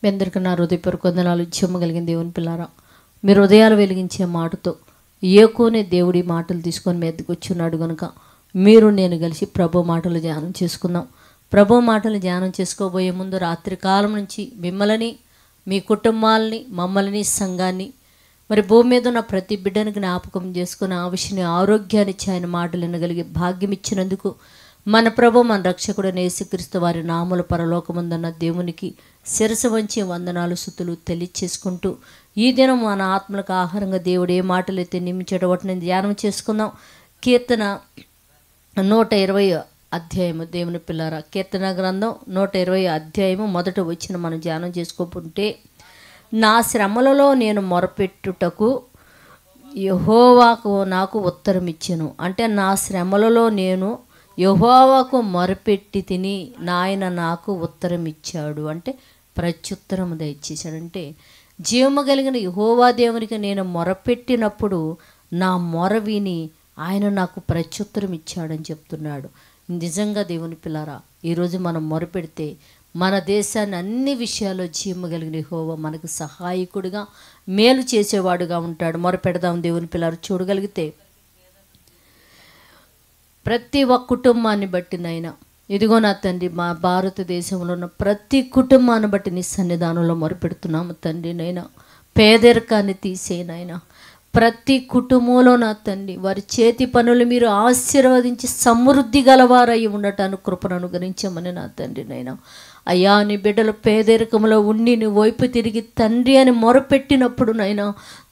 మీ అందరికీ నా హృదయపూర్వక వందనాలు. చెమ్మ కలిగిన దేవుని పిల్లారా, మీరు హృదయాలు వెలిగించే మాటతో ఏకోనే దేవుడి మాటలు తీసుకొని మీ ఎద్దుకు వచ్చున్నాడు కనుక మీరు నేను కలిసి ప్రభు మాటలు ధ్యానం చేసుకుందాం. ప్రభు మాటలు ధ్యానం చేసుకోబోయే ముందు రాత్రి కాలం నుంచి మిమ్మల్ని, మీ కుటుంబాలని, మమ్మల్ని, సంఘాన్ని, మరి భూమి మీద ఉన్న ప్రతి బిడ్డను జ్ఞాపకం చేసుకుని ఆవిషని ఆరోగ్యాన్ని ఇచ్చి ఆయన మాటలు వినగలిగే భాగ్యం ఇచ్చినందుకు మన ప్రభు మన రక్షకుడు యేసుక్రీస్తు వారి నామల పరలోకముందన్న దేవునికి శిరసు వంచి వందనాలు స్తుతులు తెలియచేసుకుంటూ ఈ దినం మన ఆత్మలకు ఆహారంగా దేవుడు ఏ మాటలైతే నియమించాడో వాటిని ధ్యానం చేసుకుందాం. కీర్తన 120 అధ్యాయము. దేవుని పిల్లారా, కీర్తన గ్రంథం 120 అధ్యాయము మొదట వచ్చిన మనం ధ్యానం చేసుకోకుంటే, నా శ్రమలలో నేను మొరపెట్టుటకు యెహోవాకు నాకు ఉత్తరం ఇచ్చెను. అంటే నా శ్రమలలో నేను యెహోవాకు మొరపెట్టి తిని నాయన నాకు ఉత్తరం ఇచ్చాడు. అంటే ప్రత్యుత్తరం దయచేశాడు. అంటే జీవము కలిగిన యెహోవా దేవునికి నేను మొరపెట్టినప్పుడు నా మొర విని ఆయన నాకు ప్రత్యుత్తరం ఇచ్చాడని చెప్తున్నాడు. నిజంగా దేవుని పిల్లారా, ఈరోజు మనం మొరపెడితే మన దేశాన్ని అన్ని విషయాల్లో జీవము కలిగిన యెహోవా మనకు సహాయకుడిగా, మేలు చేసేవాడుగా ఉంటాడు. మొరపెడదాం దేవుని పిల్లారు. చూడగలిగితే ప్రతి ఒక్క కుటుంబాన్ని బట్టి నైనా, ఇదిగో నా తండ్రి, మా భారతదేశంలో ఉన్న ప్రతి కుటుంబాన్ని బట్టి నీ సన్నిధానంలో మొరపెడుతున్నాము తండ్రి. నైనా పేదరికాన్ని తీసేనైనా ప్రతి కుటుంబంలో నా తండ్రి వారి చేతి పనులు మీరు ఆశీర్వదించి సమృద్ధి గలవారై ఉండటానికి కృపను అనుగ్రహించమని నా తండ్రి. నైనా అయ్యా, నీ బిడ్డలు పేదరికంలో ఉండి నీ వైపు తిరిగి తండ్రి అని మొరపెట్టినప్పుడు నైనా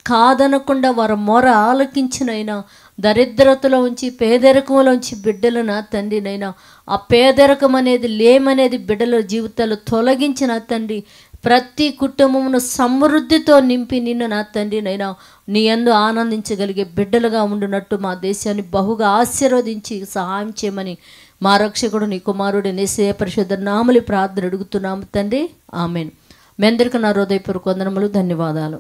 కాదనకుండా వారి మొర ఆలకించినైనా దరిద్రతలో ఉంచి పేదరికంలో ఉంచి బిడ్డలు నా తండ్రి నైనా ఆ పేదరికం అనేది లేమనేది బిడ్డల జీవితాలు తొలగించిన తండ్రి ప్రతి కుటుంబమును సమృద్ధితో నింపి నిన్ను నా తండ్రి నైనా నీ యందు ఆనందించగలిగే బిడ్డలుగా ఉండునట్టు మా దేశాన్ని బహుగా ఆశీర్వదించి సహాయం చేయమని మా రక్షకుడు నీ కుమారుడు యేసయ్య పరిశుద్ధ నామములో ప్రార్థన అడుగుతున్నాము తండ్రి. ఆమేన్. మీ అందరికీ నా హృదయపూర్వక వందనములు, ధన్యవాదాలు.